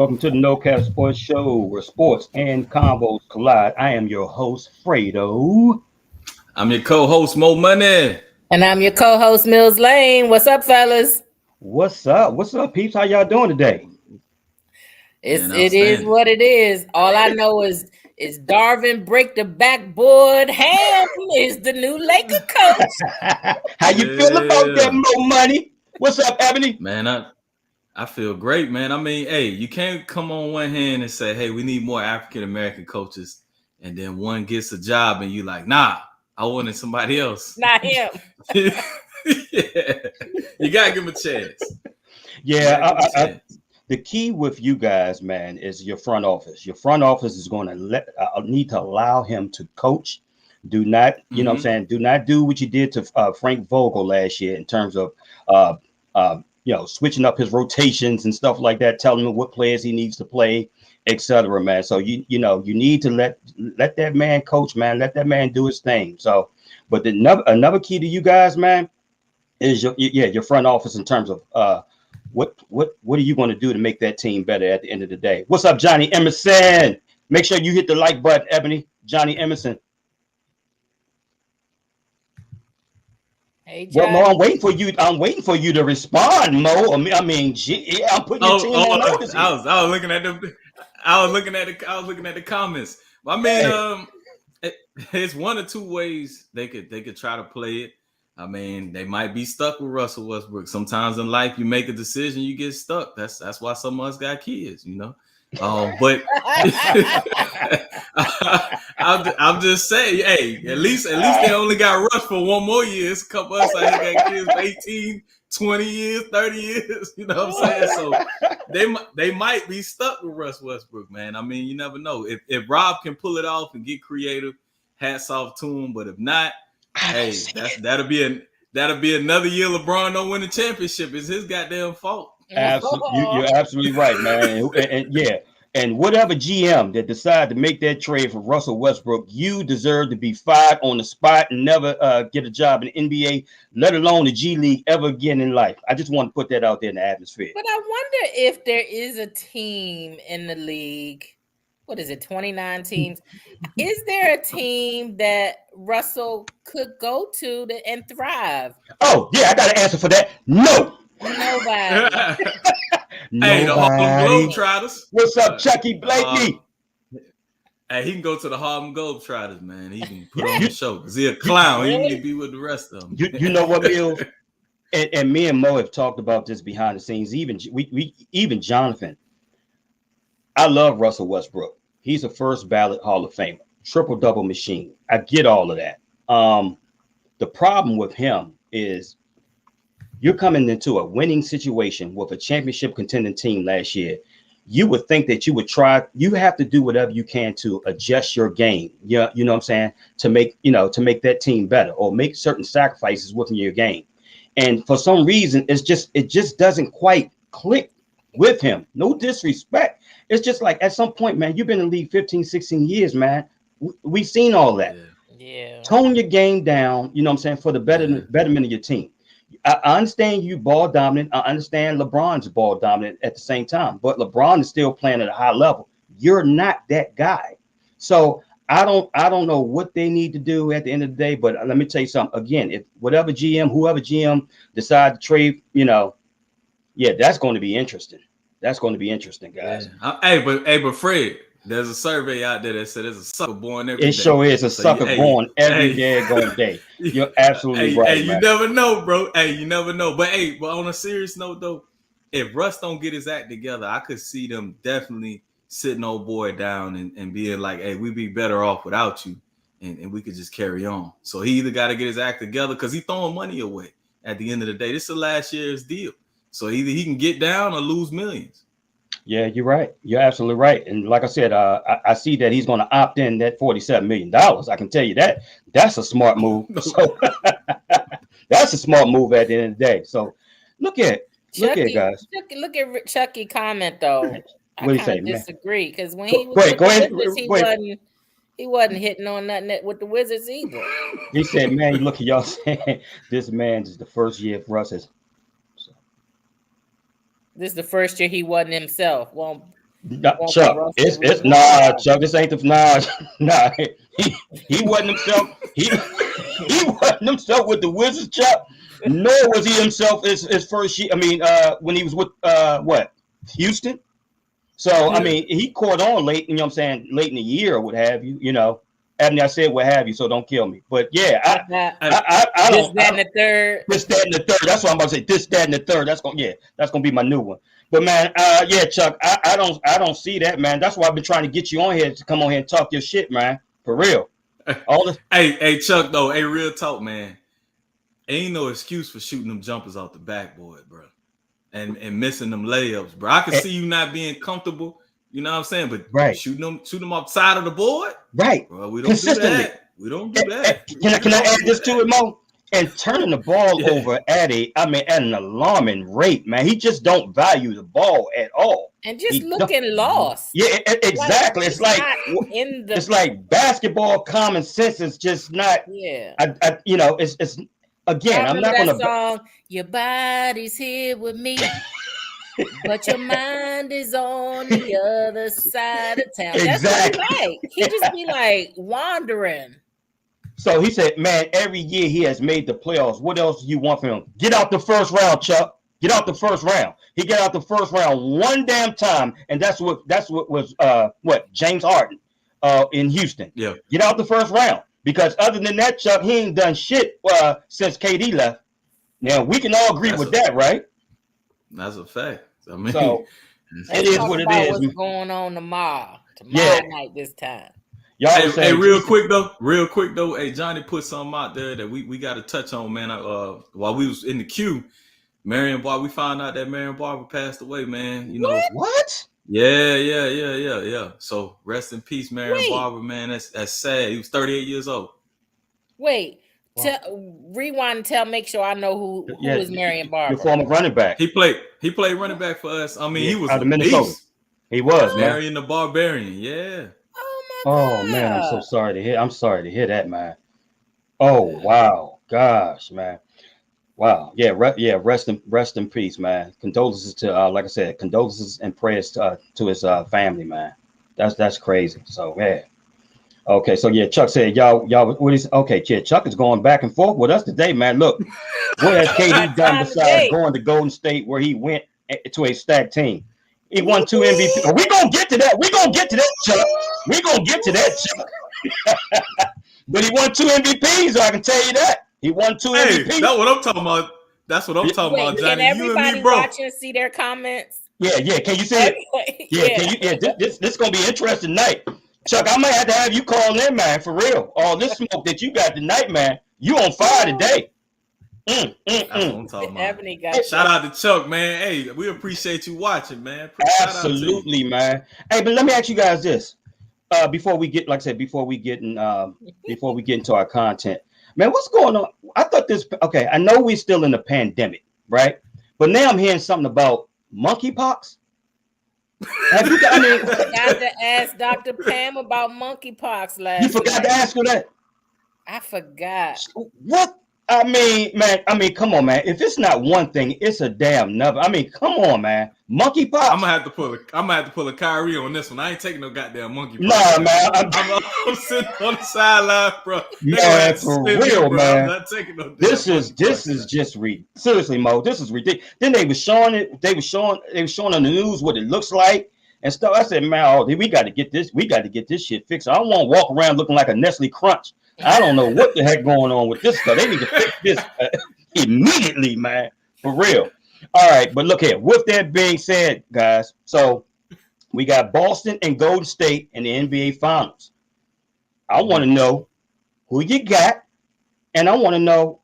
Welcome to the No Cap Sports Show, where sports and convos collide. I am your host, Fredo. I'm your co-host, Mo Money. And I'm your co-host, Millz Lane. What's up, fellas? What's up? What's up, peeps? How y'all doing today? It is what it is. All I know is Darvin break the backboard. Ham is the new Laker coach. How you feel about that, Mo Money? What's up, Ebony? Man, I feel great, man. I mean, hey, you can't come on one hand and say, hey, we need more African-American coaches, and then one gets a job and you like, nah, I wanted somebody else. Not him. Yeah. You gotta give him a chance. Yeah, the key with you guys, man, is your front office. Your front office is going to need to allow him to coach. Do not, you know what I'm saying? Do not do what you did to Frank Vogel last year in terms of, switching up his rotations and stuff like that, telling him what players he needs to play, etc., man. So, you need to let that man coach, man. Let that man do his thing. So, but another key to you guys, man, is your front office in terms of what are you going to do to make that team better at the end of the day? What's up, Johnny Emerson? Make sure you hit the like button, Ebony. Johnny Emerson. Hey, well, Mo, I'm waiting for you. I'm waiting for you to respond, Mo. I'm putting your team on notice. I was looking at the. I was looking at the comments. I mean, it's one or two ways they could try to play it. I mean, they might be stuck with Russell Westbrook. Sometimes in life, you make a decision, you get stuck. That's why some of us got kids, you know. But I'm just saying, hey, at least they only got Russ for one more year. It's a couple of us out here got kids for 18, 20 years, 30 years. You know what I'm saying? So they might be stuck with Russ Westbrook, man. I mean, you never know. If Rob can pull it off and get creative, hats off to him. But if not, hey, that'll be another year LeBron don't win the championship. It's his goddamn fault. Absolutely, you're absolutely right, man. And whatever GM that decide to make that trade for Russell Westbrook, you deserve to be fired on the spot and never get a job in the NBA, let alone the G League ever again in life. I just want to put that out there in the atmosphere. But I wonder if there is a team in the league. What is it, 29 teams? Is there a team that Russell could go to and thrive? Oh, yeah, I got an answer for that. No. Nobody. Hey, the Harlem Globetrotters. What's up, Chucky Blakey? Hey, he can go to the Harlem Globetrotters, man. He can put on the show. Cause he's a clown. He can be with the rest of them. You know what, Mills? And me and Mo have talked about this behind the scenes. Even Jonathan. I love Russell Westbrook. He's a first ballot Hall of Famer, triple-double machine. I get all of that. The problem with him is you're coming into a winning situation with a championship contending team last year. You would think that you would try. You have to do whatever you can to adjust your game. You know what I'm saying? To make that team better or make certain sacrifices within your game. And for some reason, it just doesn't quite click with him. No disrespect. It's just like at some point, man, you've been in the league 15, 16 years, man. We've seen all that. Yeah. Tone your game down, you know what I'm saying, for the betterment of your team. I understand you ball dominant. I understand LeBron's ball dominant at the same time, but LeBron is still playing at a high level. You're not that guy. So I don't know what they need to do at the end of the day, but let me tell you something. Again, if whoever GM decide to trade, that's going to be interesting. That's going to be interesting, guys. Yeah. Hey, but Fred, there's a survey out there that said there's a sucker born every day. It sure is a sucker born every day. You're absolutely right. Hey, you never know, bro. Hey, you never know. But on a serious note, though, if Russ don't get his act together, I could see them definitely sitting old boy down and being like, hey, we'd be better off without you, and we could just carry on. So he either got to get his act together because he's throwing money away at the end of the day. This is last year's deal. So either he can get down or lose millions. Yeah, you're right. You're absolutely right. And like I said, I see that he's going to opt in that $47 million. I can tell you that. That's a smart move. So that's a smart move at the end of the day. So look at guys. Look at Chucky comment though. What do you say, disagree because when he was he wasn't hitting on nothing with the Wizards either. He said, "Man, you look at y'all saying this man is the first year for us." This is the first year he wasn't himself. Well, Chuck, it's nah, Chuck. This ain't the nah. He wasn't himself. He wasn't himself with the Wizards, Chuck. Nor was he himself his first year. I mean, when he was with Houston. So I mean, he caught on late. You know what I'm saying? Late in the year, or what have you? You know. And I said what have you, so don't kill me. But yeah, I don't. This, that, and the third. This, that, and the third. That's what I'm about to say. This, that, and the third. That's gonna be my new one. But man, yeah, Chuck, I don't see that, man. That's why I've been trying to get you on here to come on here and talk your shit, man. For real. Hey, Chuck, though, hey, real talk, man. Ain't no excuse for shooting them jumpers off the backboard, bro, and missing them layups, bro. I can see you not being comfortable. You know what I'm saying? But shooting them off the side of the board, right? Bro, we don't do that. We don't do that. Can I add this to it, Mo? And turning the ball over at an alarming rate, man. He just don't value the ball at all. And just looking lost. Yeah, exactly. It's like basketball common sense is just not. Yeah. It's again. I'm not gonna. Song, your body's here with me, but your mind is on the other side of town. Exactly. That's what he like. He just be like wandering. So he said, man, every year he has made the playoffs. What else do you want from him? Get out the first round, Chuck. Get out the first round. He got out the first round one damn time, and that's what was James Harden in Houston. Yeah. Get out the first round. Because other than that, Chuck, he ain't done shit since KD left. Now we can all agree with that, right? That's a fact. I mean, so it is what it is. What's going on tomorrow night this time? Y'all hey, real quick though. Hey, Johnny put something out there that we got to touch on, man. While we was in the queue, Marion Barber, we found out that Marion Barber passed away, man. You know what? Yeah. So rest in peace, Marion Barber, man. That's sad. He was 38 years old. Wait, rewind and make sure I know who is Marion Barber. The former running back. He played running back for us. I mean, he was out of Minnesota. He was Marion the Barbarian. Yeah. Oh man, I'm so sorry to hear. I'm sorry to hear that, man. Oh wow, gosh, man. Wow, yeah, Rest in peace, man. Condolences to, like I said, condolences and prayers to his family, man. That's crazy. So yeah. Okay, so yeah, Chuck said, y'all, what is okay? Yeah, Chuck is going back and forth with us today, man. Look, what has KD done besides going to Golden State, where he went to a stacked team? He won 2 MVP. We gonna get to that. We gonna get to that, Chuck. We gonna get to that, Chuck. But he won 2 MVPs, so I can tell you that. He won 2 MVPs. That's what I'm talking about. That's what I'm talking about, Johnny. Can everybody watching see their comments? Yeah. Can you see it? Yeah. This is gonna be an interesting night. Chuck, I might have you call in, man, for real. All this smoke that you got tonight, man. You on fire today. That's what I'm talking about. Shout out to Chuck, man. Hey, we appreciate you watching, man. Absolutely, man. Hey, but let me ask you guys this. Before we get, like I said, before we get into our content, man, what's going on? I thought okay, I know we're still in the pandemic, right? But now I'm hearing something about monkeypox. I forgot to ask Dr. Pam about monkeypox last. You forgot to ask her that? I forgot. What? I mean, come on, man. If it's not one thing, it's a damn number. I mean, come on, man. Monkeypox. I'm gonna have to pull a Kyrie on this one. I ain't taking no goddamn monkeypox. Nah, man. I'm sitting on the sideline, bro. Man, for real, man. I'm not taking no. This is just seriously, Mo. This is ridiculous. Then they were showing it. They were showing on the news what it looks like and stuff. I said, man, we got to get this. We got to get this shit fixed. I don't want to walk around looking like a Nestle Crunch. I don't know what the heck going on with this stuff. They need to fix this immediately, man. For real. All right, but look here. With that being said, guys, so we got Boston and Golden State in the NBA Finals. I want to know who you got, and I want to know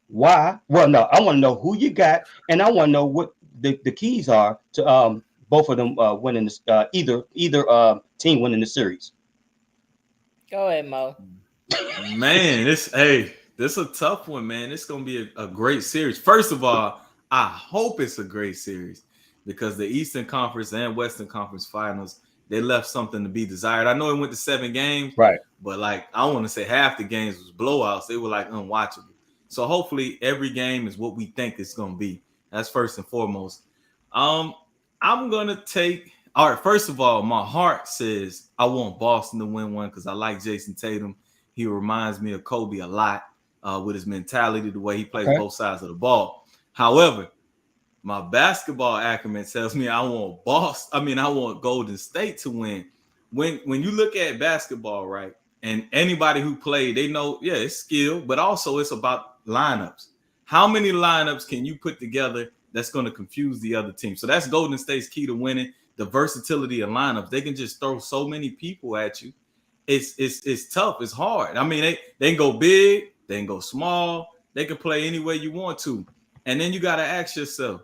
why. Well, no, I want to know who you got, and I want to know what the keys are to both of them winning this, either team winning the series. Go ahead, Mo. Man, this is a tough one, man. It's gonna be a great series. First of all, I hope it's a great series because the Eastern Conference and Western Conference Finals, they left something to be desired. I know it went to 7 games, right? But like I want to say half the games was blowouts. They were like unwatchable. So hopefully every game is what we think it's gonna be. That's first and foremost. I'm gonna take All right, first of all, my heart says I want Boston to win one because I like Jason Tatum. He reminds me of Kobe a lot with his mentality, the way he plays both sides of the ball. However, my basketball acumen tells me I want I want Golden State to win. When you look at basketball, right, and anybody who played, they know, yeah, it's skill, but also it's about lineups. How many lineups can you put together that's going to confuse the other team? So that's Golden State's key to winning. The versatility of lineups. They can just throw so many people at you. It's tough. It's hard. I mean, they can go big, they can go small, they can play any way you want to. And then you got to ask yourself,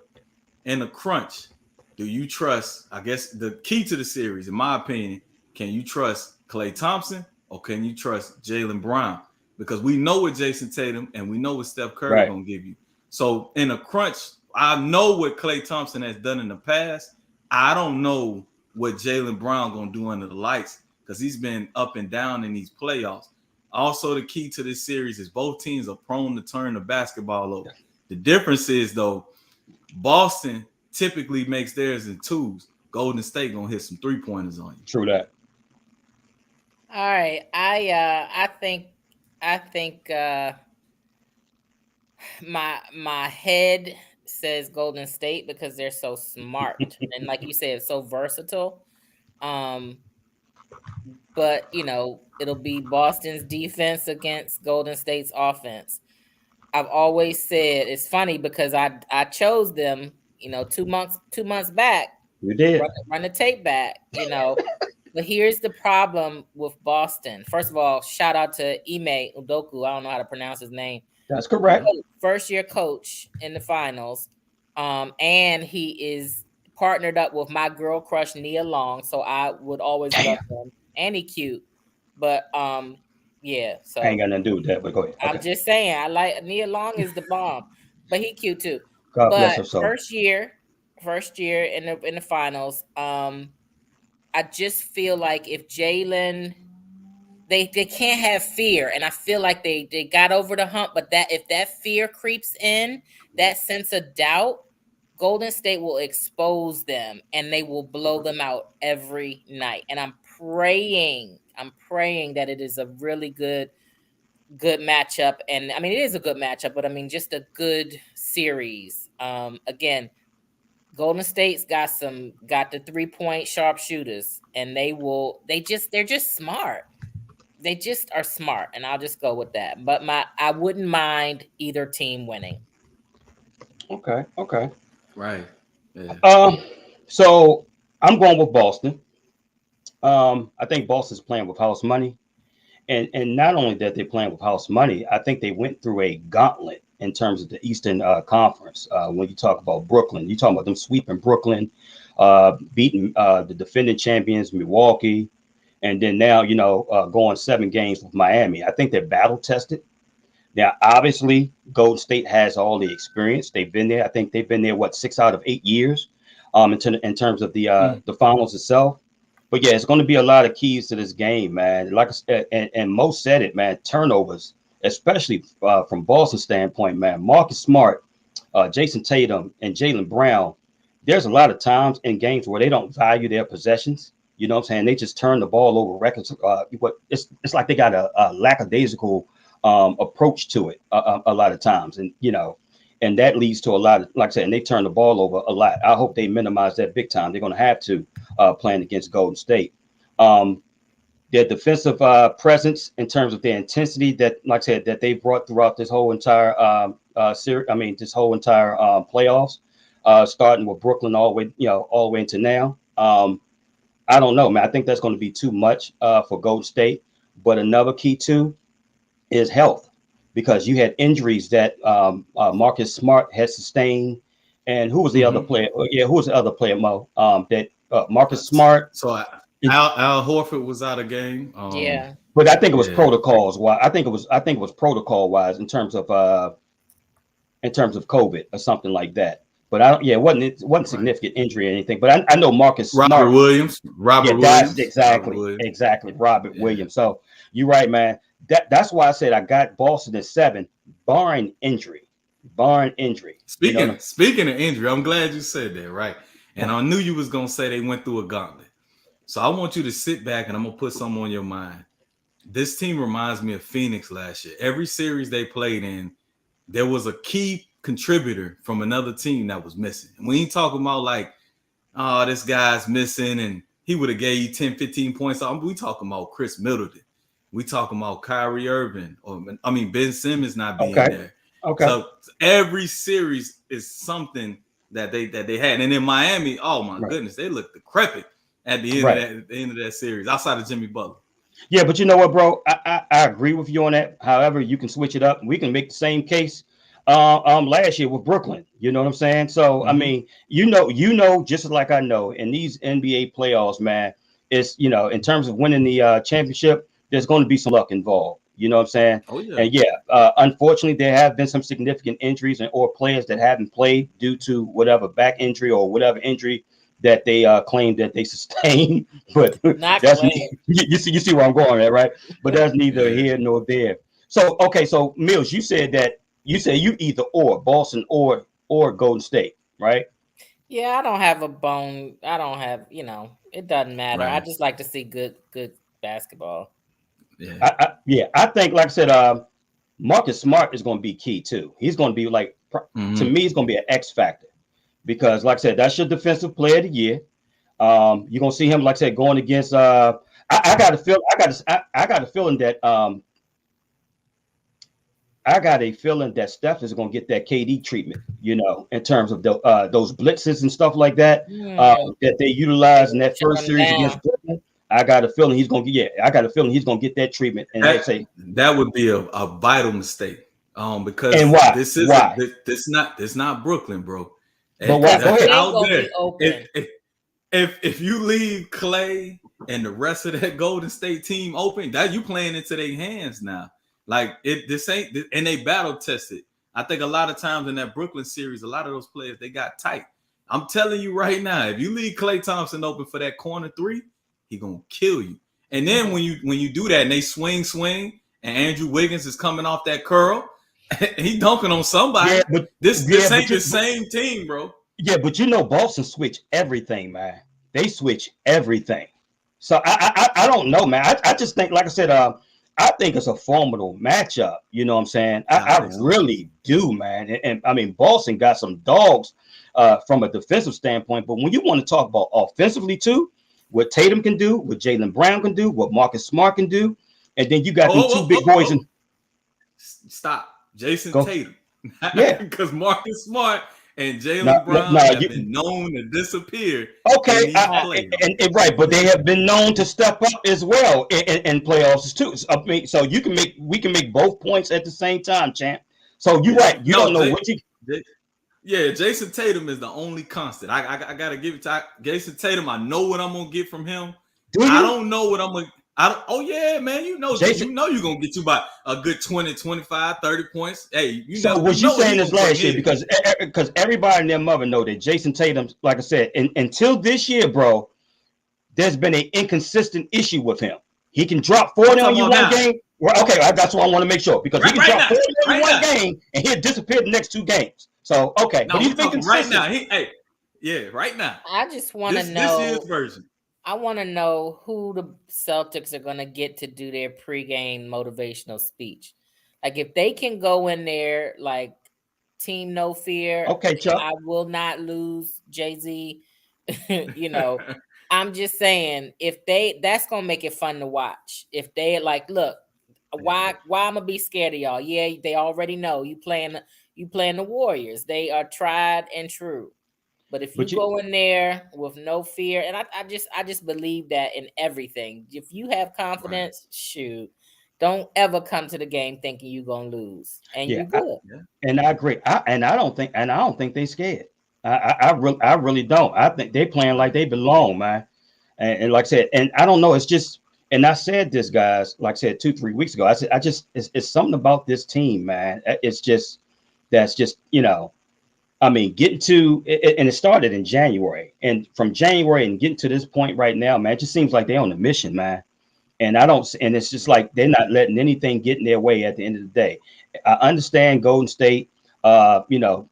in a crunch, do you trust? I guess the key to the series, in my opinion, can you trust Klay Thompson or can you trust Jaylen Brown? Because we know what Jason Tatum and we know what Steph Curry gonna give you. So in a crunch, I know what Klay Thompson has done in the past. I don't know what Jaylen Brown gonna do under the lights because he's been up and down in these playoffs. Also, the key to this series is both teams are prone to turn the basketball over. The difference is, though, Boston typically makes theirs in twos. Golden State gonna hit some 3-pointers on you. True that. All right, I think my head says Golden State because they're so smart and, like you said, so versatile. But it'll be Boston's defense against Golden State's offense. I've always said it's funny because I chose them, 2 months back. You did run the tape back, But here's the problem with Boston. First of all, shout out to Ime Udoka. I don't know how to pronounce his name. That's correct. First year coach in the finals. And he is partnered up with my girl crush Nia Long. So I would always love him. And he cute. But yeah. So I ain't got nothing to do with that, but go ahead. I'm just saying I like Nia Long is the bomb. But he cute too. God bless her soul. First year in the finals. I just feel like if Jaylen, they can't have fear, and I feel like they got over the hump. But that if that fear creeps in, that sense of doubt, Golden State will expose them and they will blow them out every night. And I'm praying that it is a really good matchup. And I mean, it is a good matchup, but I mean, just a good series. Again, Golden State's got the 3-point sharpshooters, and they're just smart. They just are smart, and I'll just go with that. But I wouldn't mind either team winning. Okay. Right. Yeah. So I'm going with Boston. I think Boston's playing with house money. And not only that they're playing with house money, I think they went through a gauntlet in terms of the Eastern Conference. When you talk about Brooklyn, you talk about them sweeping Brooklyn, beating the defending champions, Milwaukee, and then now, going 7 games with Miami. I think they're battle tested. Now, obviously, Golden State has all the experience. They've been there. I think they've been there, 6 out of 8 years in terms of the finals itself. But yeah, it's going to be a lot of keys to this game, man. Like I said, and Mo said it, man. Turnovers, especially from Boston's standpoint, man. Marcus Smart, Jason Tatum, and Jaylen Brown. There's a lot of times in games where they don't value their possessions. You know what I'm saying? They just turn the ball over records. It's like they got a lackadaisical approach to it a lot of times, and that leads to a lot of, like I said, and they turn the ball over a lot. I hope they minimize that big time. They're going to have to playing against Golden State. Their defensive presence in terms of their intensity that, like I said, that they brought throughout this whole entire series. I mean, this whole entire playoffs, starting with Brooklyn all the way into now. I don't know, man. I think that's going to be too much for Golden State. But another key too is health, because you had injuries that Marcus Smart had sustained, and who was the other player? Who was the other player, Mo? That Marcus Smart. So Al Horford was out of game. Yeah, but I think it was protocols. Why? I think it was protocol wise in terms of COVID or something like that. But it wasn't significant injury or anything. But I know Marcus Robert Williams. Exactly. Robert Williams. So you're right, man. That's why I said I got Boston at 7, barring injury. Speaking of injury, I'm glad you said that, right? And I knew you was gonna say they went through a gauntlet. So I want you to sit back and I'm gonna put something on your mind. This team reminds me of Phoenix last year. Every series they played in, there was a key contributor from another team that was missing. And we ain't talking about like, oh, this guy's missing and he would have gave you 10, 15 points. We talking about Chris Middleton. We talking about Kyrie Irving, or Ben Simmons not being there. Okay. So every series is something that they had. And in Miami, oh my goodness, they looked decrepit at the end of that series, outside of Jimmy Butler. Yeah, but you know what, bro? I agree with you on that. However, you can switch it up. We can make the same case last year with Brooklyn. You know what I'm saying? So I mean, you know, just like I know, in these NBA playoffs, man, it's, you know, in terms of winning the championship, there's going to be some luck involved. You know what I'm saying? Oh, yeah. And unfortunately, there have been some significant injuries or players that haven't played due to whatever back injury or whatever injury that they claim that they sustained. But that's you see where I'm going at, right? But that's neither here nor there. So okay, so Millz, you said you either or Boston or Golden State, right? Yeah, I don't have a bone. I don't have, you know, it doesn't matter. Right. I just like to see good basketball. Yeah. I think, like I said, Marcus Smart is going to be key too. He's going to be like, to me, he's going to be an X factor because, like I said, that's your defensive player of the year. You're going to see him, like I said, going against. I got a feeling that I got a feeling that Steph is going to get that KD treatment, you know, in terms of those blitzes and stuff like that that they utilized in that first series against Brooklyn. I got a feeling he's going to get. I got a feeling he's going to get that treatment, and that would be a vital mistake. Because and why? This not Brooklyn, bro. But why? Go ahead. Out there, if you leave Clay and the rest of that Golden State team open, that you playing into their hands now. Like this ain't, and they battle tested. I think a lot of times in that Brooklyn series, a lot of those players they got tight. I'm telling you right now, if you leave Klay Thompson open for that corner three, he gonna kill you. And then when you do that and they swing, and Andrew Wiggins is coming off that curl, he dunking on somebody. Yeah, but this ain't the same team, bro. Yeah, but you know Boston switch everything, man. They switch everything. So I don't know, man. I just think, like I said, I think it's a formidable matchup. You know what I'm saying? I really do, man. And I mean, Boston got some dogs from a defensive standpoint. But when you want to talk about offensively too, what Tatum can do, what Jaylen Brown can do, what Marcus Smart can do, and then you got these two big boys. Stop, Jason Tatum. Yeah, because Marcus Smart and Jaylen Brown have been known to disappear. Okay, and right, but they have been known to step up as well in playoffs too. So, I mean, so we can make both points at the same time, champ. So you're right. You don't know what you. Yeah, Jason Tatum is the only constant. I gotta give it to Jason Tatum. I know what I'm gonna get from him. I don't know what I'm gonna. Oh yeah, man. You know you're gonna get you by a good 20, 25, 30 points. Hey, what you saying is last year because everybody and their mother know that Jason Tatum, like I said, until this year, bro, there's been an inconsistent issue with him. He can drop 40 on you one game. Well, okay, that's what I want to make sure because he can drop 40 on you one game and he'll disappear the next two games. So okay, but he's been consistent right now. Right now. I just want to know this year's version. I want to know who the Celtics are going to get to do their pregame motivational speech. Like if they can go in there like team no fear. Okay, Chuck. I will not lose, Jay-Z. You know, I'm just saying that's going to make it fun to watch. If they like, look, why I'm going to be scared of y'all? Yeah, they already know you playing the Warriors. They are tried and true. But if you go in there with no fear, and I just believe that in everything. If you have confidence, shoot, don't ever come to the game thinking you're gonna lose, and you're good. And I agree. I don't think they scared. I really don't. I think they playing like they belong, man. And like I said, and I don't know. It's just, and I said this, guys. Like I said 2-3 weeks ago, I said it's something about this team, man. It's just that's just, you know. I mean, getting to it, and it started in January, and from January and getting to this point right now, man, it just seems like they're on a mission, man. And it's just like they're not letting anything get in their way at the end of the day. I understand Golden State,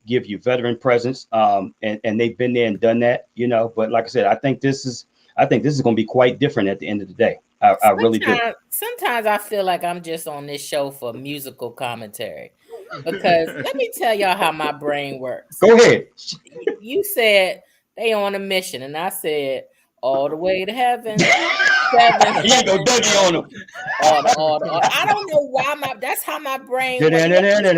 give you veteran presence. And they've been there and done that, But like I said, I think this is going to be quite different at the end of the day. I really do. Sometimes I feel like I'm just on this show for musical commentary, because let me tell y'all how my brain works. Go ahead. You said they on a mission, and I said all the way to heaven. 7, You ain't go Dougie on them. I don't know why that's how my brain works. Learn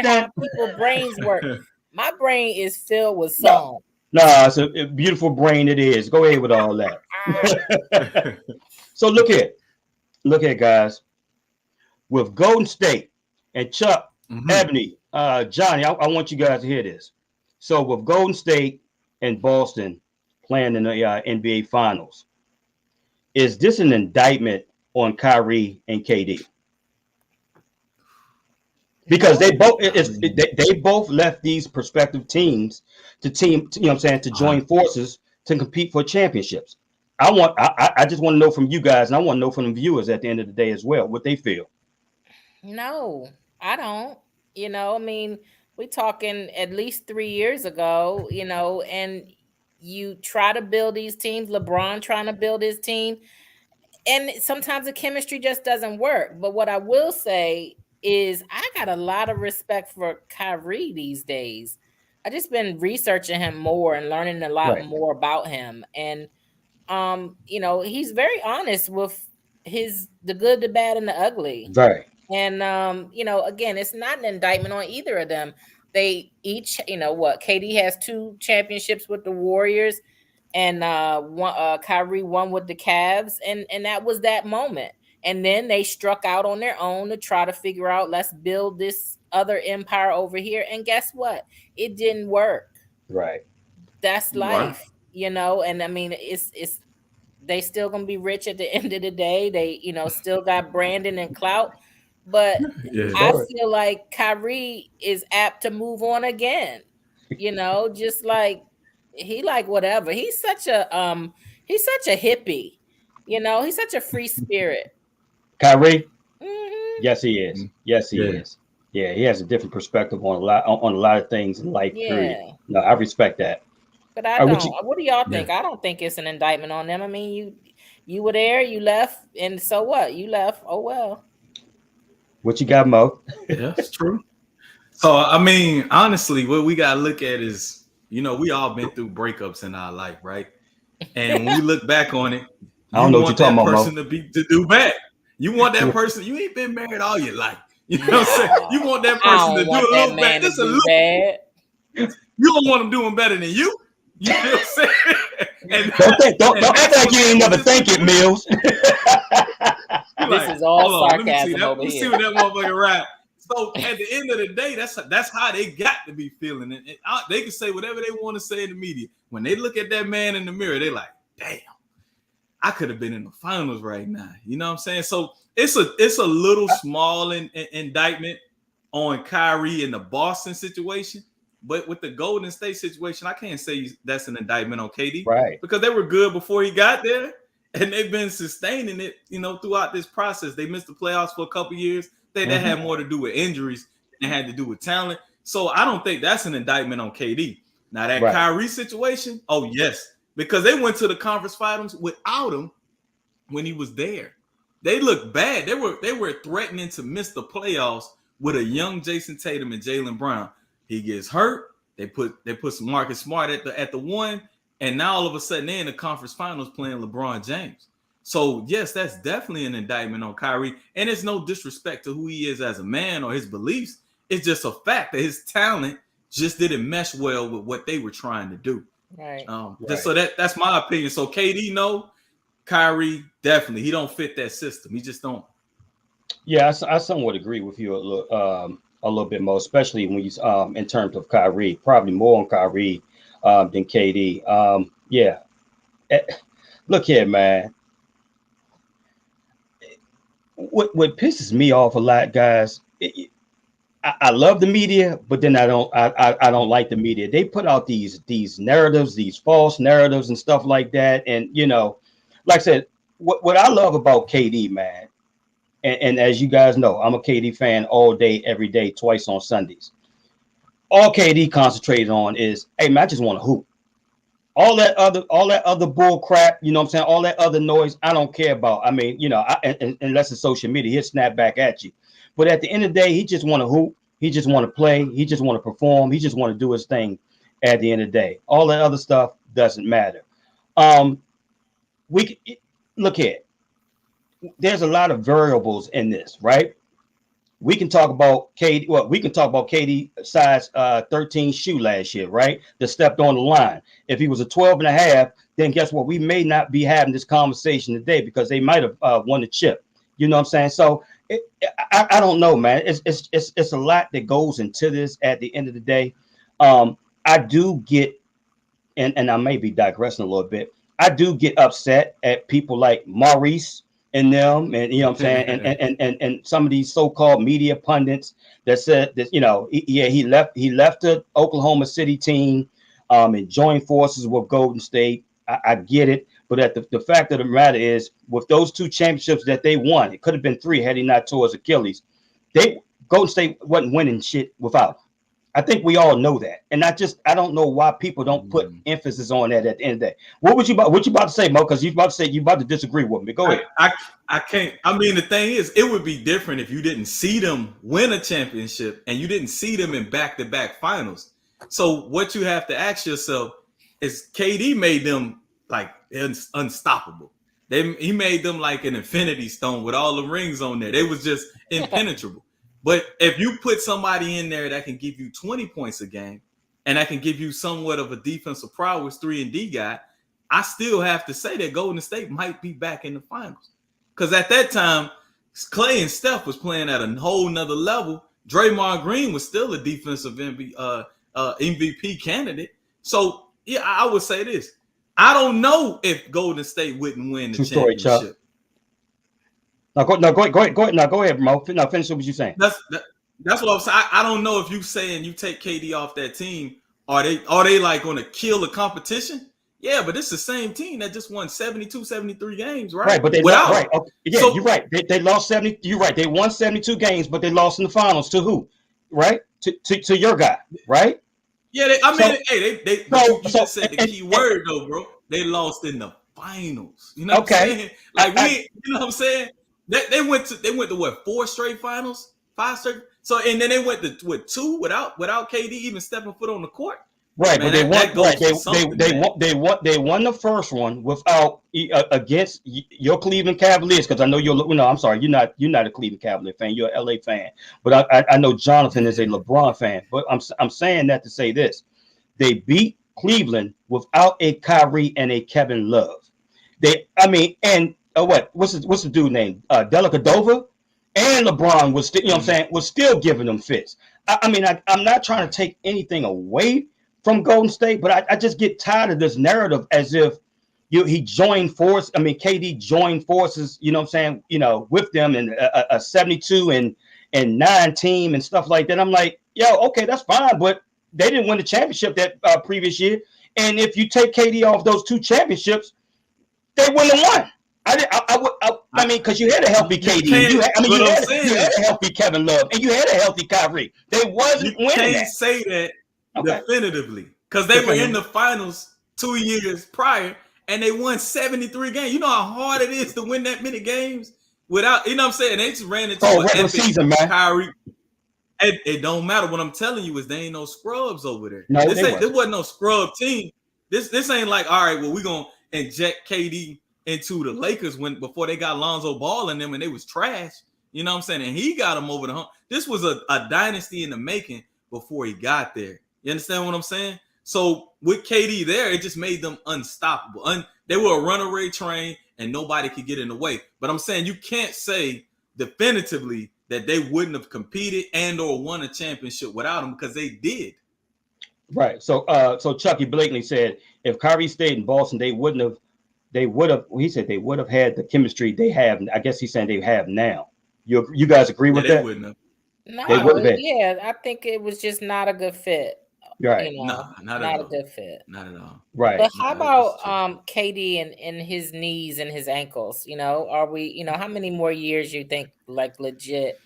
how people's brains work. My brain is filled with song. No, it's a beautiful brain it is. Go ahead with all that. So look here, guys. With Golden State and Chuck, Ebony, Johnny, I want you guys to hear this. So with Golden State and Boston playing in the NBA Finals, is this an indictment on Kyrie and KD? Because they both left these prospective teams to join forces to compete for championships. I just want to know from you guys, and I want to know from the viewers at the end of the day as well, what they feel. No, I don't. I mean, we talking at least 3 years ago, and you try to build these teams, LeBron trying to build his team, and sometimes the chemistry just doesn't work. But what I will say is I got a lot of respect for Kyrie these days. I just been researching him more and learning a lot more about him. And, he's very honest with the good, the bad, and the ugly. Right. And, again, it's not an indictment on either of them. They each, KD has 2 championships with the Warriors, and Kyrie won with the Cavs. And that was that moment. And then they struck out on their own to try to figure out, let's build this other empire over here. And guess what? It didn't work. Right. That's life, and I mean, it's they still gonna be rich at the end of the day. They, still got branding and clout. But I feel like Kyrie is apt to move on again. Just like he like whatever. He's such a hippie. He's such a free spirit. Kyrie? Mm-hmm. Yes, he is. Yes, he is. Yeah, he has a different perspective on a lot of things in life. Period. No, I respect that. But I don't. What do y'all think? I don't think it's an indictment on them. I mean, you were there, you left, and so what? You left. Oh well. What you got, Mo? Yeah, that's true. So I mean, honestly, what we gotta look at is, we all been through breakups in our life, right? And when we look back on it, I don't know what you're talking about, person to do back. You want that person. You ain't been married all your life. You know what I'm saying? You want that person to do a little bad. Just a little bad. You don't want them doing better than you. You know what I'm saying? And don't act like you ain't never think it, Millz. This is all sarcasm over here. See what that motherfucker ride. So at the end of the day, that's how they got to be feeling. And they can say whatever they want to say in the media. When they look at that man in the mirror, they're like, damn, I could have been in the finals right now. You know what I'm saying? So it's a little small indictment on Kyrie in the Boston situation. But with the Golden State situation, I can't say that's an indictment on KD. Right. Because they were good before he got there. And they've been sustaining it, throughout this process. They missed the playoffs for a couple years. That had more to do with injuries than it had to do with talent. So I don't think that's an indictment on KD. Now that Kyrie situation, oh yes, because they went to the conference finals without him when he was there. They looked bad. They were threatening to miss the playoffs with a young Jason Tatum and Jaylen Brown. He gets hurt. They put some Marcus Smart at the 1, and now all of a sudden they're in the conference finals playing LeBron James. So, yes, that's definitely an indictment on Kyrie. And it's no disrespect to who he is as a man or his beliefs. It's just a fact that his talent just didn't mesh well with what they were trying to do. Right. So that's my opinion. So, KD, no. Kyrie, definitely. He don't fit that system. He just don't. Yeah, I somewhat agree with you a little bit more, especially when you in terms of Kyrie. Probably more on Kyrie than KD. Look here, man. What pisses me off a lot, guys, I love the media, but then I don't like the media. They put out these narratives, these false narratives and stuff like that. And like I said, what I love about KD, man, and as you guys know, I'm a KD fan all day, every day, twice on Sundays. All KD concentrated on is, hey man, I just want to hoop. All that other bull crap, you know what I'm saying? All that other noise, I don't care about. I mean, unless it's social media, he'll snap back at you. But at the end of the day, he just want to hoop. He just want to play. He just want to perform. He just want to do his thing. At the end of the day, all that other stuff doesn't matter. We look here. There's a lot of variables in this, right? We can talk about KD. Well, we can talk about KD size 13 shoe last year, right? That stepped on the line. If he was a 12 and a half, then guess what? We may not be having this conversation today because they might have won the chip. You know what I'm saying? So I don't know, man. It's a lot that goes into this. At the end of the day, I do get, and I may be digressing a little bit. I do get upset at people like Maurice and them, and you know what I'm saying, and some of these so-called media pundits that said that, you know, he left the Oklahoma City team and joined forces with Golden State. I get it, but the fact of the matter is, with those 2 championships that they won, it could have been 3 had he not tore his Achilles. Golden State wasn't winning shit without him. I think we all know that, and I don't know why people don't put emphasis on that at the end of the day. What you about to say, Mo? Because you about to disagree with me. Go ahead. I can't. I mean, the thing is, it would be different if you didn't see them win a championship and you didn't see them in back-to-back finals. So what you have to ask yourself is, KD made them like unstoppable. He made them like an infinity stone with all the rings on there. They was just impenetrable. But if you put somebody in there that can give you 20 points a game and that can give you somewhat of a defensive prowess 3-and-D guy, I still have to say that Golden State might be back in the finals. Because at that time, Clay and Steph was playing at a whole nother level. Draymond Green was still a defensive MVP candidate. So, yeah, I would say this. I don't know if Golden State wouldn't win the championship. Go ahead. Now go ahead, Mo. Now finish what you're saying. That's what I'm saying. I don't know if you saying you take KD off that team, are they like going to kill the competition? Yeah, but it's the same team that just won 72, 73 games, right? Right, but they lost. Right. Okay. Yeah, so, you're right. They lost 70. You're right. They won 72 games, but they lost in the finals to who? Right? To your guy, right? Yeah, they just said the key word though, bro. They lost in the finals. You know what I'm saying? Like you know what I'm saying? They went to what, 4 straight finals, 5 straight. So and then they went to 2 without KD even stepping foot on the court. Right, man, but they won the first one without against your Cleveland Cavaliers, because I know I'm sorry, you're not a Cleveland Cavalier fan, you're an LA fan, but I know Jonathan is a LeBron fan. But I'm saying that to say this: they beat Cleveland without a Kyrie and a Kevin Love. What's the dude name? Delicadova, and LeBron was still, you know what I'm saying, was still giving them fits. I'm not trying to take anything away from Golden State, but I just get tired of this narrative as if he joined force. I mean, KD joined forces, you know what I'm saying, you know, with them in a 72 and 9 team and stuff like that. I'm like, yo, okay, that's fine, but they didn't win the championship that previous year. And if you take KD off those 2 championships, they wouldn't have won. I mean, because you had a healthy KD. You had a healthy Kevin Love, and you had a healthy Kyrie. They wasn't winning. You can't say that definitively, because they were in the finals 2 years prior, and they won 73 games. You know how hard it is to win that many games without, you know what I'm saying? They just ran into an epic season, man. Kyrie. It don't matter. What I'm telling you is there ain't no scrubs over there. No, there wasn't no scrub team. This ain't like, all right, well, we're gonna inject KD into the Lakers before they got Lonzo Ball in them and they was trash. You know what I'm saying? And he got them over the hump. This was a dynasty in the making before he got there. You understand what I'm saying? So with KD there, it just made them unstoppable. They were a runaway train and nobody could get in the way. But I'm saying you can't say definitively that they wouldn't have competed and or won a championship without him, because they did. Right. So Chucky blatantly said if Kyrie stayed in Boston, they would have, he said they would have had the chemistry they have. I guess he's saying they have now. You guys agree with that? No, yeah, I think it was just not a good fit Right. You know, Nah, not at not a all. good fit. Not at all. Right. But how No, it's true. about KD and his knees and his ankles? You know, are we? You know, how many more years you think like legit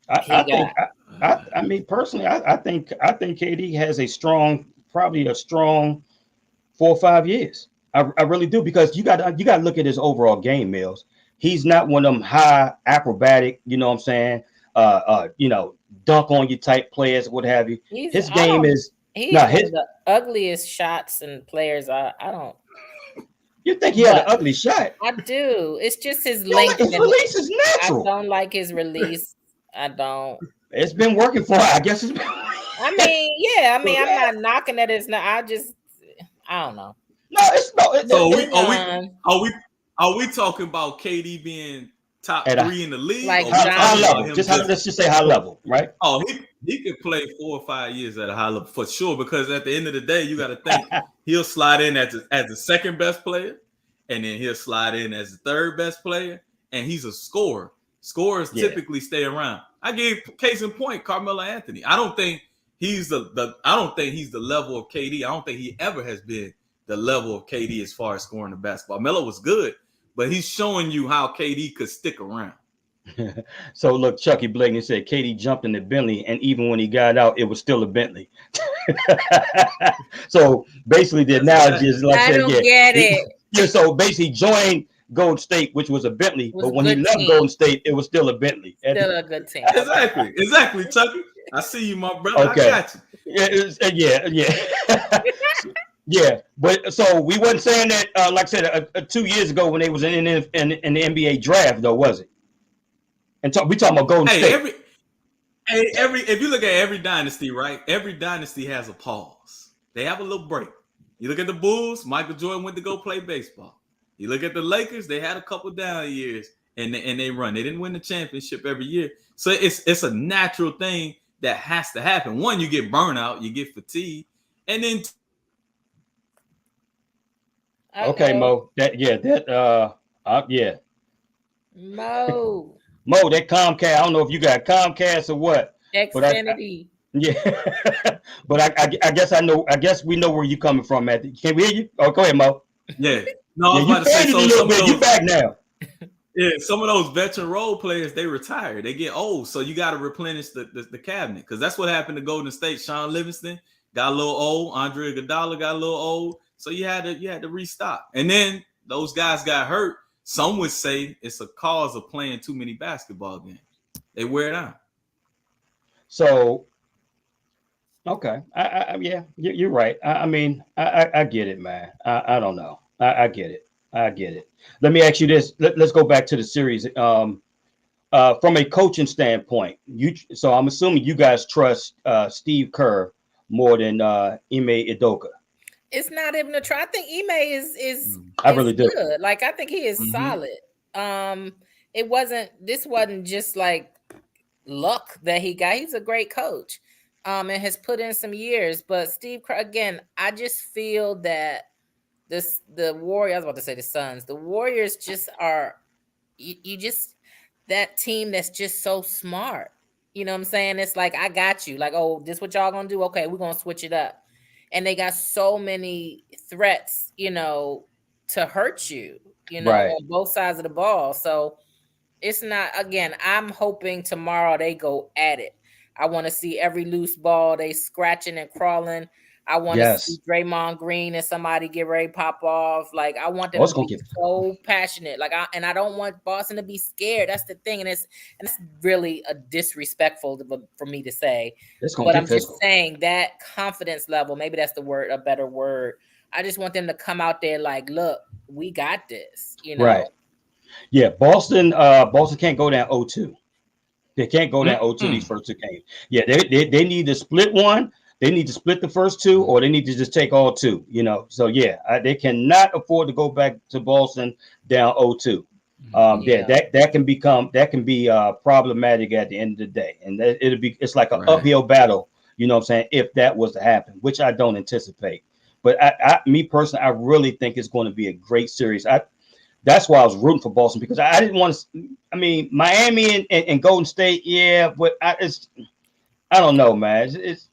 I he think got? I mean personally, I think KD has a strong, probably a strong 4 or 5 years. I really do because you got to look at his overall game, Mills. He's not one of them high acrobatic, you know what I'm saying? Dunk on you type players, what have you. He's His I game don't. is He's now one his. of the ugliest shots and players. I don't. You think he had an But ugly shot? I do. It's just his You know, like length, his and release is I natural. don't like his release. I don't. It's been working for. I guess it's been. I mean, yeah. I So, mean, I'm yeah. not knocking at his. I don't know. No, it's no. So Moving on, are we talking about KD being top At a 3 in the league, like or we high talking about level, Jonathan. him just high, just? let's just say high level, right? Oh, he could play 4 or 5 years at a high level for sure. Because at the end of the day, you got to think he'll slide in as the second best player, and then he'll slide in as the third best player, and he's a scorer. Scorers Yeah. typically stay around. I gave case in point Carmelo Anthony. I don't think he's I don't think he's the level of KD. I don't think he ever has been the level of KD as far as scoring the basketball. Melo was good, but he's showing you how KD could stick around. So look, Chucky Blakeney said KD jumped in the Bentley, and even when he got out, it was still a Bentley. So basically, the analogy is like I I said, don't get it. yeah. So basically, he joined Golden State, which was a Bentley, It was but a when he good left team. Golden State, it was still a Bentley. Still a good team. Exactly, Chucky. I see you, my brother. Okay. I got you. Yeah. Yeah, but so we wasn't saying that. Like I said, 2 years ago when they was in the NBA draft, though, was it? And we talking about Golden State. Every if you look at every dynasty, right? Every dynasty has a pause. They have a little break. You look at the Bulls, Michael Jordan went to go play baseball. You look at the Lakers, they had a couple down years and they run. They didn't win the championship every year. So it's a natural thing that has to happen. One, you get burnout, you get fatigue, and then Okay, Mo. Yeah. Mo. Mo, that Comcast. I don't know if you got Comcast or what. Xfinity. Yeah. But I guess I know. I guess we know where you coming from, Matthew. Can we hear you? Oh, go ahead, Mo. Yeah. No, I was you about to say, faded so a little some of bit. those, You back now. yeah, some of those veteran role players, they retire. They get old. So you got to replenish the cabinet. Because that's what happened to Golden State. Sean Livingston got a little old. Andre Iguodala got a little old. So you had to restock. And then those guys got hurt. Some would say it's a cause of playing too many basketball games. They wear it out. So, okay. Yeah, you're right. I mean, I get it, man. I don't know. I get it. I get it. Let me ask you this. Let's go back to the series. From a coaching standpoint, so I'm assuming you guys trust Steve Kerr more than Ime Udoka. It's not even a try. I think Ime is I really do. good. Like I think he is solid. This wasn't just like luck that he got. He's a great coach. And has put in some years. But Steve Kerr, again, I just feel that the Warriors, I was about to say the Suns, the Warriors just are you just that team that's just so smart. You know what I'm saying? It's like, I got you. Like, oh, this what y'all gonna do? Okay, we're gonna switch it up. And they got so many threats, to hurt you, Right. on both sides of the ball. So it's not, again, I'm hoping tomorrow they go at it. I want to see every loose ball they scratching and crawling. I want to see Draymond Green and somebody get ready to pop off. Like, I want them to be so passionate. Like, I don't want Boston to be scared. That's the thing, and it's really a disrespectful for me to say. But I'm just saying that confidence level. Maybe that's the word, a better word. I just want them to come out there like, look, we got this. Right. Yeah, Boston can't go down 0-2. They can't go down 0-2 these first two games. Yeah, they need to split one. They need to split the first two, or they need to just take all two. So yeah, they cannot afford to go back to Boston down 0-2. That can be problematic at the end of the day, and it's like an uphill battle. You know what I'm saying? If that was to happen, which I don't anticipate, but me personally, I really think it's going to be a great series. That's why I was rooting for Boston, because I didn't want to. I mean, Miami and Golden State, yeah, but I don't know, man. It's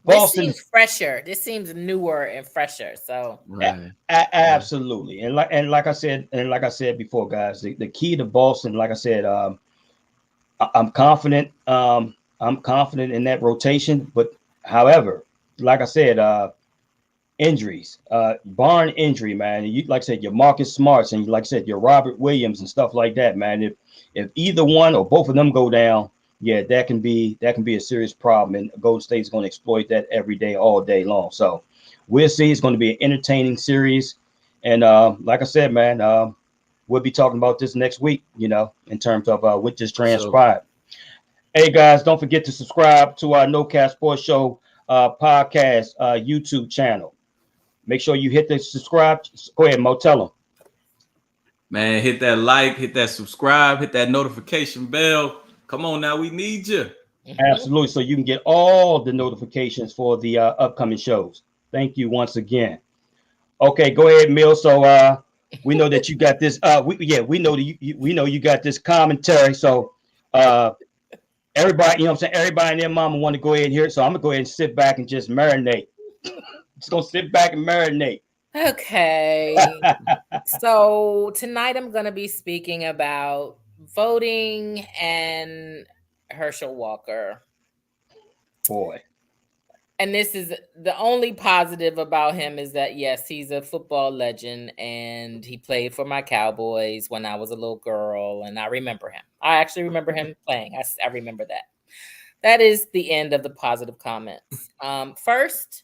This Boston. seems fresher. This seems newer and fresher. So Right. Absolutely, and like I said before, guys, the key to Boston, like I said, I'm confident. I'm confident in that rotation, but however, like I said, injuries, barring injury, man. You like I said, your Marcus Smarts and like I said, your Robert Williams and stuff like that, man. If either one or both of them go down, yeah, that can be a serious problem, and Golden State's going to exploit that every day, all day long. So we'll see. It's going to be an entertaining series, and like I said, man, we'll be talking about this next week. You know, in terms of what just transpired. Hey guys, don't forget to subscribe to our No Cap Sports Show podcast YouTube channel. Make sure you hit the subscribe. Go ahead, Mo, tell them. Man, hit that like, hit that subscribe, hit that notification bell. Come on now, we need you. Absolutely. So you can get all the notifications for the upcoming shows. Thank you once again. Okay, go ahead, Mill. So we know that you got this. We know that we know you got this commentary. So everybody, you know what I'm saying? Everybody and their mama want to go ahead and hear it. So I'm gonna go ahead and sit back and just marinate. Just gonna sit back and marinate. Okay. So tonight I'm going to be speaking about voting and Herschel Walker. Boy. And this is the only positive about him is that, yes, he's a football legend and he played for my Cowboys when I was a little girl. And I remember him. I actually remember him playing. I remember that. That is the end of the positive comments. First,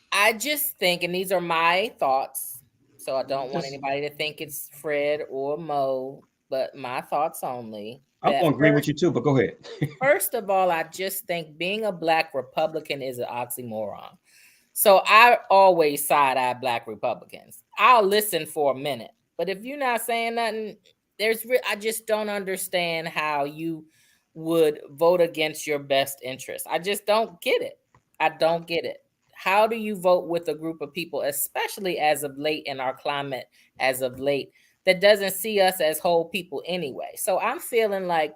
I just think, and these are my thoughts, so I don't want anybody to think it's Fred or Mo, but my thoughts only. I'm going to agree with you too, but go ahead. First of all, I just think being a Black Republican is an oxymoron. So I always side-eye Black Republicans. I'll listen for a minute, but if you're not saying nothing, I just don't understand how you would vote against your best interest. I just don't get it. I don't get it. How do you vote with a group of people, especially as of late in our climate, as of late, that doesn't see us as whole people anyway? So I'm feeling like,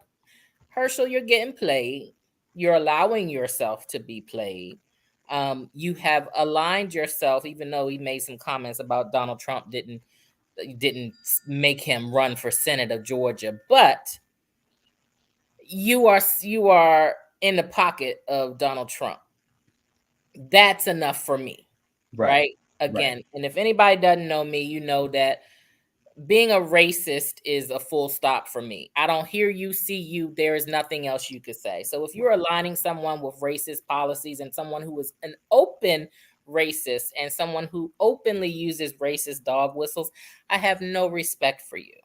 Herschel, you're getting played. You're allowing yourself to be played. You have aligned yourself, even though he made some comments about Donald Trump didn't make him run for Senate of Georgia, but you are in the pocket of Donald Trump. That's enough for me, right? Again, right. And if anybody doesn't know me, you know that being a racist is a full stop for me. I don't hear you, see you. There is nothing else you could say. So if you're aligning someone with racist policies and someone who is an open racist and someone who openly uses racist dog whistles, I have no respect for you.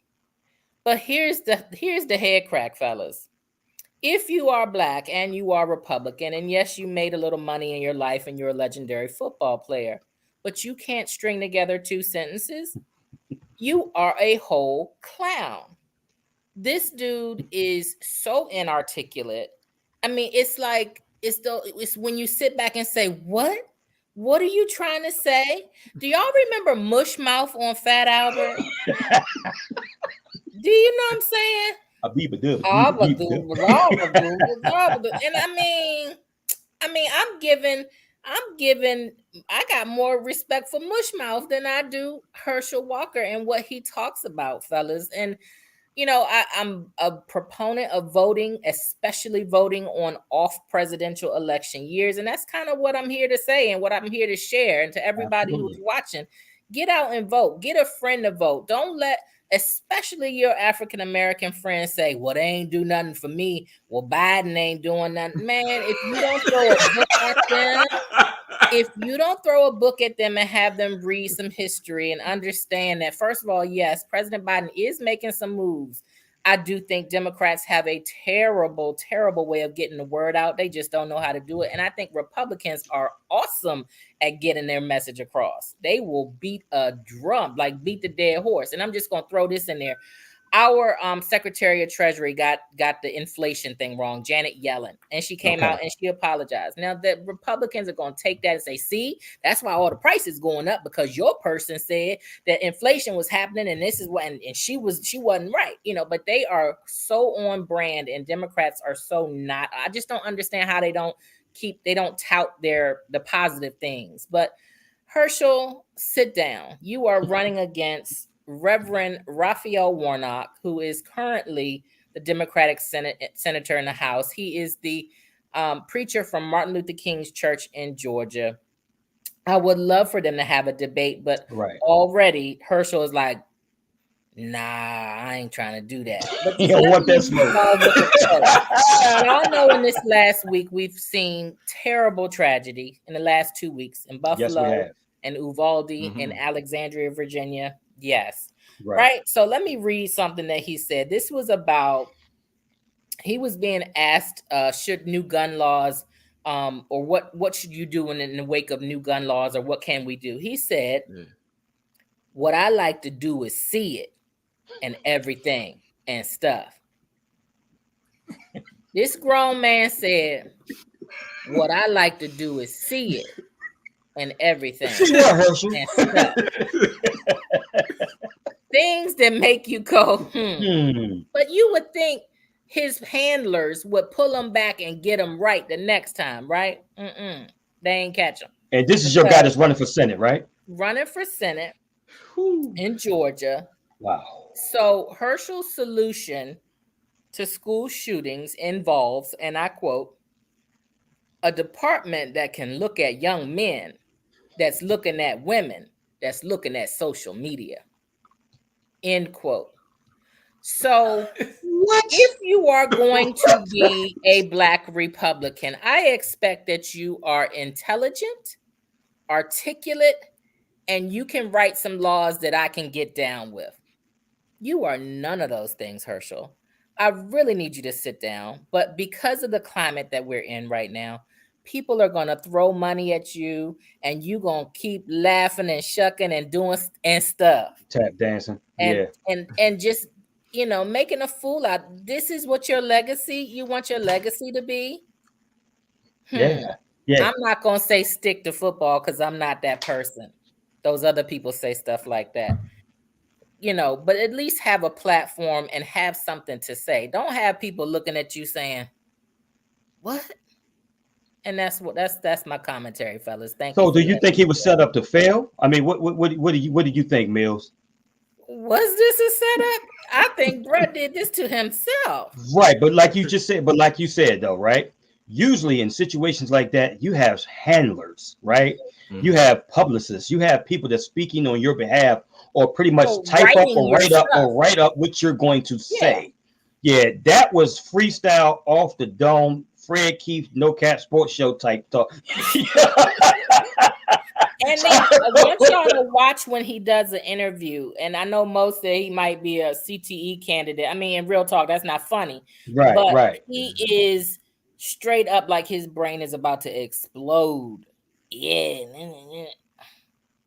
But here's the head crack, fellas. If you are Black and you are Republican, and yes, you made a little money in your life and you're a legendary football player, but you can't string together two sentences, you are a whole clown. This dude is so inarticulate. I mean, it's when you sit back and say, what? What are you trying to say? Do y'all remember Mushmouth on Fat Albert? Do you know what I'm saying? And I got more respect for Mushmouth than I do Herschel Walker and what he talks about, fellas. And you know, I'm a proponent of voting, especially voting on off presidential election years. And that's kind of what I'm here to say and what I'm here to share. And to everybody who's watching, get out and vote. Get a friend to vote. Don't let especially your African-American friends say, well, they ain't do nothing for me. Well, Biden ain't doing nothing. Man, if you don't throw a book at them, and have them read some history and understand that, first of all, yes, President Biden is making some moves. I do think Democrats have a terrible, terrible way of getting the word out. They just don't know how to do it. And I think Republicans are awesome at getting their message across. They will beat a drum, like beat the dead horse. And I'm just going to throw this in there. Our Secretary of Treasury got the inflation thing wrong, Janet Yellen, and she came out and she apologized. Now the Republicans are going to take that and say, see, that's why all the prices going up, because your person said that inflation was happening and this is what, and she wasn't right, you know, but they are so on brand and Democrats are so not. I just don't understand how they don't don't tout the positive things. But Herschel, sit down. You are running against Reverend Raphael Warnock, who is currently the Democratic senator in the House. He is the preacher from Martin Luther King's church in Georgia. I would love for them to have a debate, but already Herschel is like, nah, I ain't trying to do that. But you don't want that smoke. Y'all know in this last week, we've seen terrible tragedy in the last 2 weeks in Buffalo and Uvalde in Alexandria, Virginia. Yes. Right. So let me read something that he said. This was about, he was being asked, should new gun laws, or what should you do in the wake of new gun laws, or what can we do? He said, what I like to do is see it and everything and stuff. This grown man said, what I like to do is see it and everything and stuff. Things that make you go, But you would think his handlers would pull him back and get him right the next time, right? They ain't catch him. And this is your guy that's running for Senate, right? Running for Senate in Georgia. Wow. So Herschel's solution to school shootings involves, and I quote, a department that can look at young men, that's looking at women, that's looking at social media. End quote. So if you are going to be a Black Republican, I expect that you are intelligent, articulate, and you can write some laws that I can get down with. You are none of those things, Herschel. I really need you to sit down. But because of the climate that we're in right now, people are going to throw money at you, and you're going to keep laughing and shucking and doing and stuff. Tap dancing. And just, making a fool out. This is what your legacy, you want your legacy to be? Yeah. I'm not going to say stick to football because I'm not that person. Those other people say stuff like that. But at least have a platform and have something to say. Don't have people looking at you saying, what? And that's my commentary, fellas. Thank you. So do you think he was set up to fail? I mean, what do you think, Millz? Was this a setup? I think Brett did this to himself. Right, but like you said though, right? Usually in situations like that, you have handlers, right? You have publicists, you have people that's speaking on your behalf, or pretty much type up or write up what you're going to say. Yeah, that was freestyle off the dome, Fred Keith, no cap sports show type talk. And I want y'all to watch when he does an interview. And I know most say he might be a CTE candidate. I mean, in real talk, that's not funny. Right. He is straight up like his brain is about to explode. Yeah.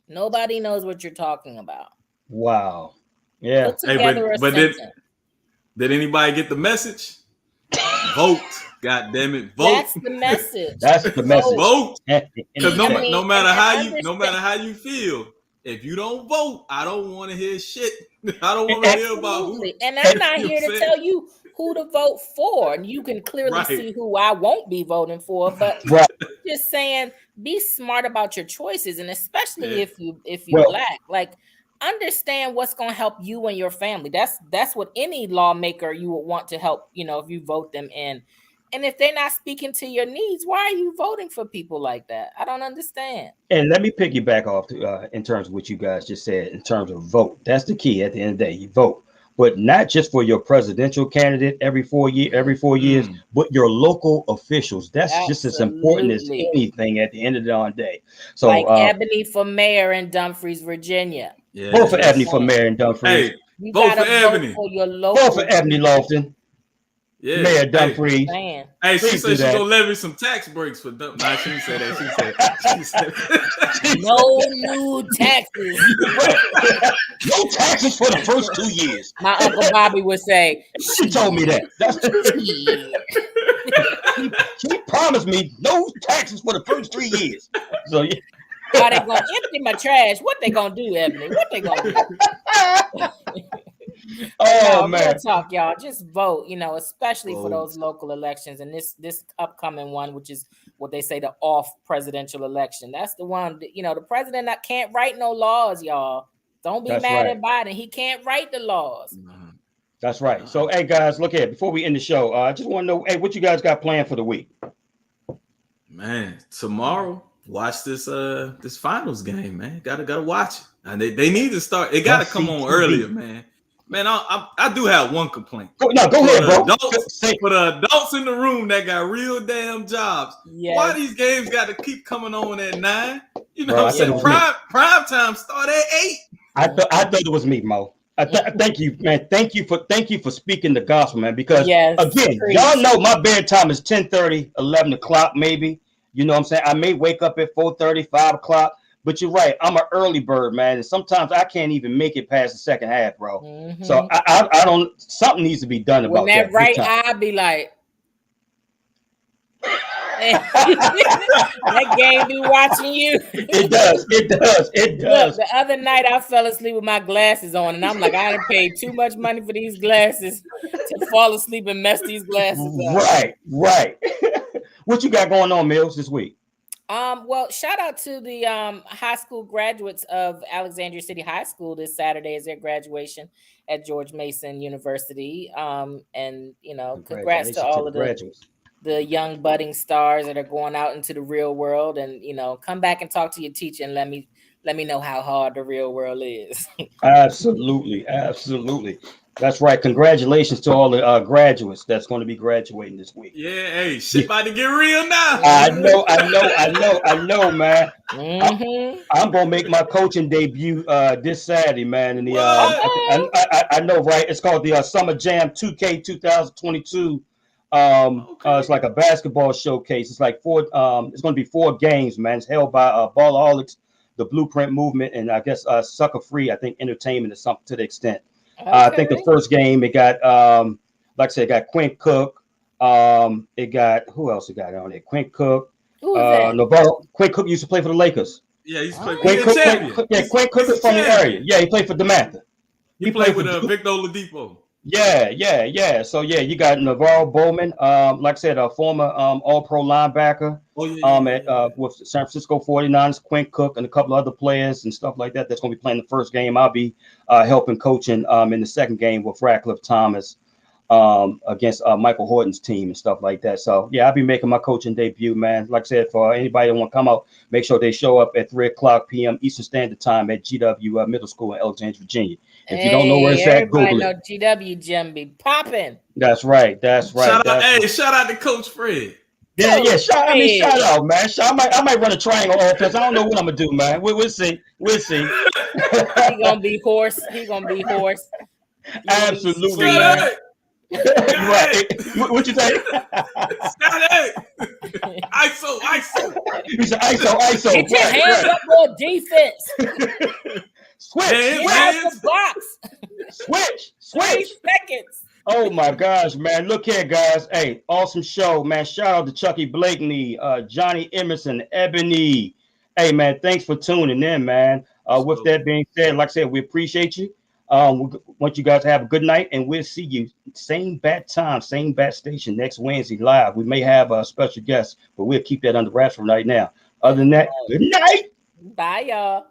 Nobody knows what you're talking about. Wow. Yeah. But did anybody get the message? Vote. God damn it. Vote. That's the message. That's the message. Vote. Because no matter how you feel, if you don't vote, I don't want to hear shit. I don't want to hear about who. And I'm not here to tell you who to vote for. And you can clearly see who I won't be voting for. But just saying, be smart about your choices, and especially if you're Black. Like, understand what's going to help you and your family. That's what any lawmaker you would want to help, if you vote them in. And if they're not speaking to your needs, why are you voting for people like that? I don't understand. And let me piggyback off in terms of what you guys just said in terms of vote. That's the key. At the end of the day, you vote, but not just for your presidential candidate every 4 years, but your local officials. That's just as important as anything at the end of the day. So, like Ebony for mayor in Dumfries, Virginia. Yeah. Vote for Ebony for mayor in Dumfries. You vote for Ebony. Vote for Ebony Lofton. Yeah, Mayor Dumfries. Hey, she said she's gonna levy some tax breaks for Dumfries. Nah, she said that. She said no new taxes. No taxes for the first 2 years. My Uncle Bobby would say. She told me that. She promised me no taxes for the first 3 years. So yeah. Are they gonna empty my trash? What they gonna do, Ebony? What they gonna do? Oh No, man. real talk, y'all. Just vote, especially for those local elections and this upcoming one, which is what they say the off presidential election. That's the one, the president that can't write no laws, y'all. Don't be mad at Biden. He can't write the laws. That's right. So, hey guys, look here. Before we end the show, I just want to know, hey, what you guys got planned for the week? Man, tomorrow, watch this finals game, man. Gotta watch it. And they need to start. It gotta come on earlier, man. Man, I do have one complaint. Go ahead, bro. For the adults in the room that got real damn jobs, why these games got to keep coming on at 9? What I'm saying? Prime time start at 8. I thought it was me, Mo. Thank you, man. Thank you for speaking the gospel, man. Because again, y'all know my bedtime is 10:30, 11 o'clock, maybe. You know what I'm saying? I may wake up at 4:30, 5 o'clock. But you're right. I'm an early bird, man. And sometimes I can't even make it past the second half, bro. Mm-hmm. So I don't. Something needs to be done about that. Right eye be like, that game be watching you. It does. Look, the other night I fell asleep with my glasses on, and I'm like, I done paid too much money for these glasses to fall asleep and mess these glasses up. Right. What you got going on, Millz, this week? Well, shout out to the high school graduates of Alexandria City High School. This Saturday is their graduation at George Mason University. And congrats to all of the young budding stars that are going out into the real world. And come back and talk to your teacher and let me know how hard the real world is. Absolutely. That's right. Congratulations to all the graduates that's going to be graduating this week. Yeah, hey, shit about to get real now. I know, man. Mm-hmm. I'm going to make my coaching debut this Saturday, man. In the I know, right? It's called the Summer Jam 2K 2022. It's like a basketball showcase. It's like it's going to be 4 games, man. It's held by Ballaholics, the Blueprint Movement, and I guess Sucker Free, I think, Entertainment is something to the extent. Okay. I think the first game it got, like I said, it got Quinn Cook. It got who else? It got on it? Quinn Cook. Navarro. Quinn Cook used to play for the Lakers. Yeah, he used to play for Quinn Cook is from the area. Yeah, he played for DeMatha. He played with Victor Oladipo. Yeah. So you got Navarro Bowman, like I said, a former All-Pro linebacker. With San Francisco 49ers, Quinn Cook, and a couple other players and stuff like that. That's going to be playing the first game. I'll be helping coaching in the second game with Radcliffe Thomas against Michael Horton's team and stuff like that. So I'll be making my coaching debut, man. Like I said, for anybody that want to come out, make sure they show up at 3:00 p.m. Eastern Standard Time at GW Middle School in Alexandria, Virginia. If you don't know where it's at, Google it. GW Gym be popping. That's right. Shout out to Coach Fred. Yeah. Shout out, man. I might run a triangle offense. I don't know what I'm gonna do, man. We'll see. He gonna be horse. Absolutely, man. Right. What you say? ISO. You said ISO. Get your hands up on defense. Switch. Box. Switch. 3 seconds. Oh my gosh, man. Look here, guys. Hey, awesome show, man. Shout out to Chucky Blakeney, Johnny Emerson, Ebony. Hey, man, thanks for tuning in, man. With that being said, like I said, we appreciate you. We want you guys to have a good night, and we'll see you same bat time, same bat station next Wednesday live. We may have a special guest, but we'll keep that under wraps for right now. Other than that, good night. Bye, y'all.